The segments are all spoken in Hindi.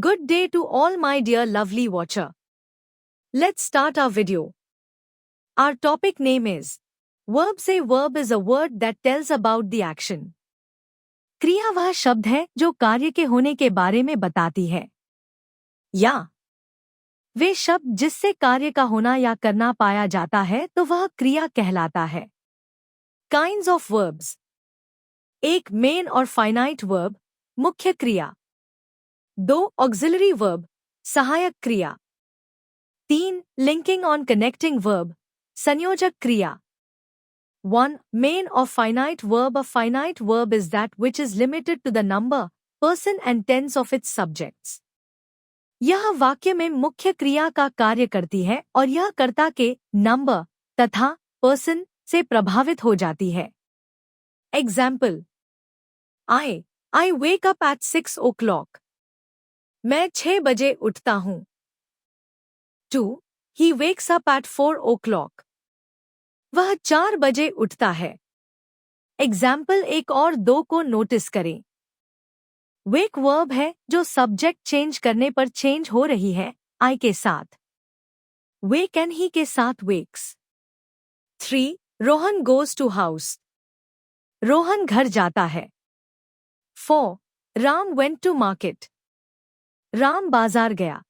Good day to all my dear lovely watcher. Let's start our video. Our topic name is Verb. Say verb is a word that tells about the action. क्रिया वह शब्द है जो कार्य के होने के बारे में बताती है या वे शब्द जिससे कार्य का होना या करना पाया जाता है तो वह क्रिया कहलाता है. Kinds of verbs. 1. मेन और फाइनाइट वर्ब मुख्य क्रिया. 2. ऑक्सिलरी वर्ब सहायक क्रिया. 3. लिंकिंग ऑन कनेक्टिंग वर्ब संयोजक क्रिया. 1. Main or finite verb. A finite verb is that which is limited to the number, person and tense of its subjects. यह वाक्य में मुख्य क्रिया का कार्य करती है और यह कर्ता के नंबर तथा पर्सन से प्रभावित हो जाती है. Example. I wake up at 6 o'clock. मैं 6 बजे उठता हूँ. 2. He wakes up at 4 o'clock. वह 4 बजे उठता है. एग्जाम्पल 1 और 2 को नोटिस करें. वेक वर्ब है जो सब्जेक्ट चेंज करने पर चेंज हो रही है आई के साथ. वेक एंड ही के साथ wakes. 3. Rohan goes to house. Rohan घर जाता है. 4. Ram went to market. Ram बाजार गया.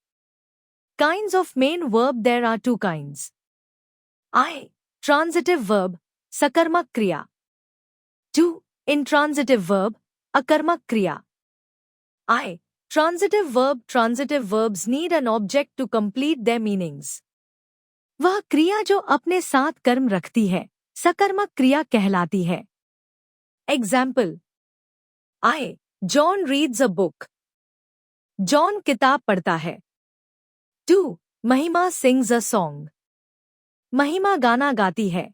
Kinds of main verb. There are 2 kinds. I. Transitive verb सकर्मक क्रिया. 2. Intransitive verb अकर्मक क्रिया. I. Transitive verb. Transitive verbs need an object to complete their meanings. वह क्रिया जो अपने साथ कर्म रखती है सकर्मक क्रिया कहलाती है. Example. I. John reads a book. John किताब पढ़ता है. 2. महिमा sings a song. महिमा गाना गाती है.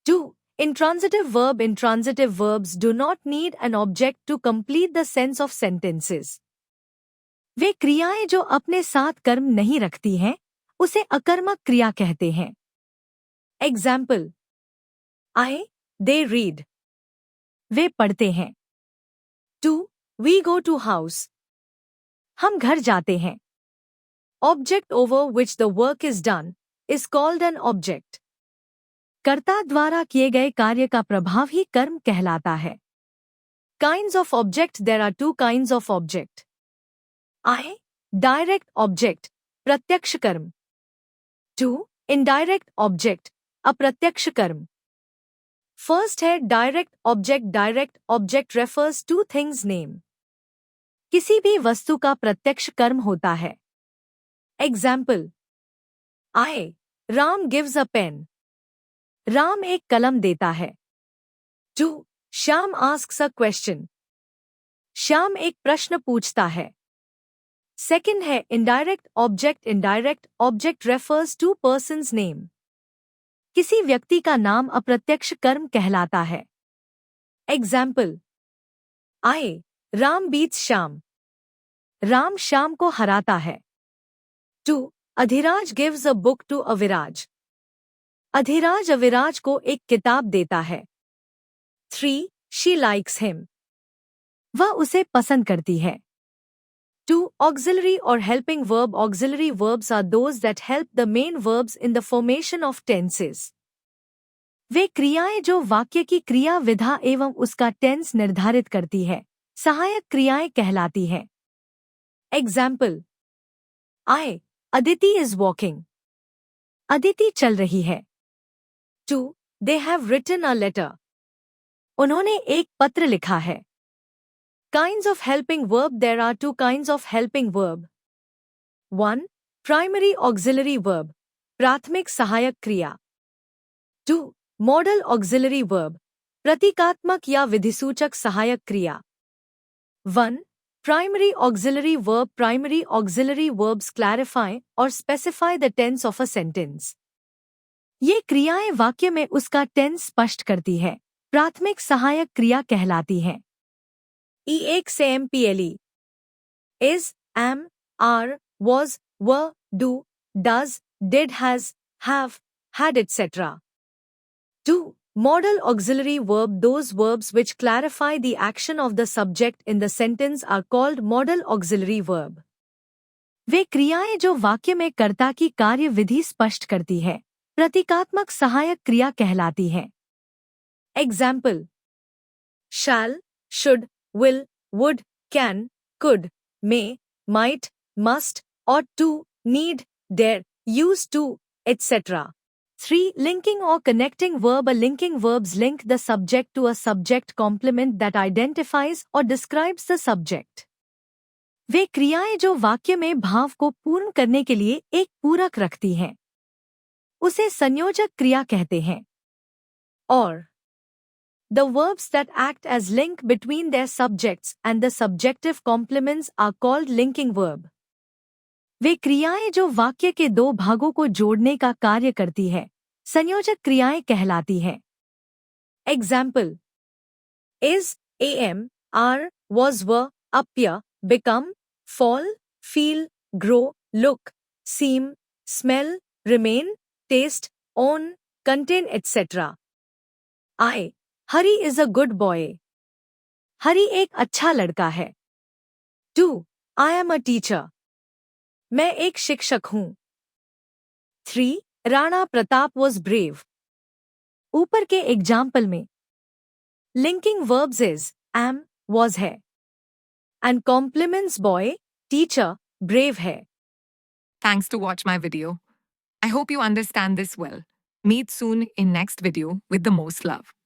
2. Intransitive verb. Intransitive verbs do not need an object to complete the sense of sentences. वे क्रियाएं जो अपने साथ कर्म नहीं रखती हैं उसे अकर्मक क्रिया कहते हैं. एग्जाम्पल. They read. वे पढ़ते हैं. 2. We go to house. हम घर जाते हैं. Object over which the work is done is called an object. कर्ता द्वारा किए गए कार्य का प्रभाव ही कर्म कहलाता है. Kinds of object. There are 2 kinds of object. I. Direct object प्रत्यक्ष कर्म. 2. Indirect object अप्रत्यक्ष कर्म. First है direct object. Direct object refers to things name. किसी भी वस्तु का प्रत्यक्ष कर्म होता है. Example. Ram gives a pen. Ram एक कलम देता है. 2. Shyam asks a question. Shyam एक प्रश्न पूछता है. सेकंड है indirect object. Indirect object refers to person's name. किसी व्यक्ति का नाम अप्रत्यक्ष कर्म कहलाता है. एग्जाम्पल. राम बीट्स श्याम. राम श्याम को हराता है. 2. Adhiraj gives a book to Aviraj. Adhiraj Aviraj को एक किताब देता है. 3. She likes him. वह उसे पसंद करती है. 2. Auxiliary or helping verb. Auxiliary verbs are those that help the main verbs in the formation of tenses. वे क्रियाएं जो वाक्य की क्रिया विधा एवं उसका टेंस निर्धारित करती है सहायक क्रियाएं कहलाती है. Example. Aditi is walking. Aditi चल रही है. 2. They have written a letter. उन्होंने एक पत्र लिखा है. Kinds of helping verb. There are 2 kinds of helping verb. 1. Primary auxiliary verb प्राथमिक सहायक क्रिया. 2. Modal auxiliary verb प्रतीकात्मक या विधिसूचक सहायक क्रिया. 1. Primary auxiliary verb. Primary auxiliary verbs clarify or specify the tense of a sentence. ये क्रियाएं वाक्य में उसका टेंस स्पष्ट करती है. प्राथमिक सहायक क्रिया कहलाती हैं. example. is, am, are, was, were, do, does, did, has, have, had, etc. 2. Modal auxiliary verb. Those verbs which clarify the action of the subject in the sentence are called modal auxiliary verb. वे क्रियाएं जो वाक्य में कर्ता की कार्य विधि स्पष्ट करती है, प्रतीकात्मक सहायक क्रिया कहलाती है। Example: shall, should, will, would, can, could, may, might, must, ought to, need, dare, used to, etc. 3. Linking or connecting verb. A linking verbs link the subject to a subject complement that identifies or describes the subject. वे क्रियाएं जो वाक्य में भाव को पूर्ण करने के लिए एक पूरक रखती हैं, उसे संयोजक क्रिया कहते हैं। और the verbs that act as link between their subjects and the subjective complements are called linking verb. वे क्रियाएं जो वाक्य के दो भागों को जोड़ने का कार्य करती है, संयोजक क्रियाएं कहलाती हैं। Example: is, am, are, was, were, appear, become, fall, feel, grow, look, seem, smell, remain, taste, own, contain, etc. I. Hari is a good boy. Hari एक अच्छा लड़का है। 2. I am a teacher. मैं एक शिक्षक हूँ। 3. Rana Pratap was brave. ऊपर के एग्जाम्पल में linking verbs is am, was है, and complements boy, teacher, brave है। Thanks to watch my video. I hope you understand this well. Meet soon in next video with the most love.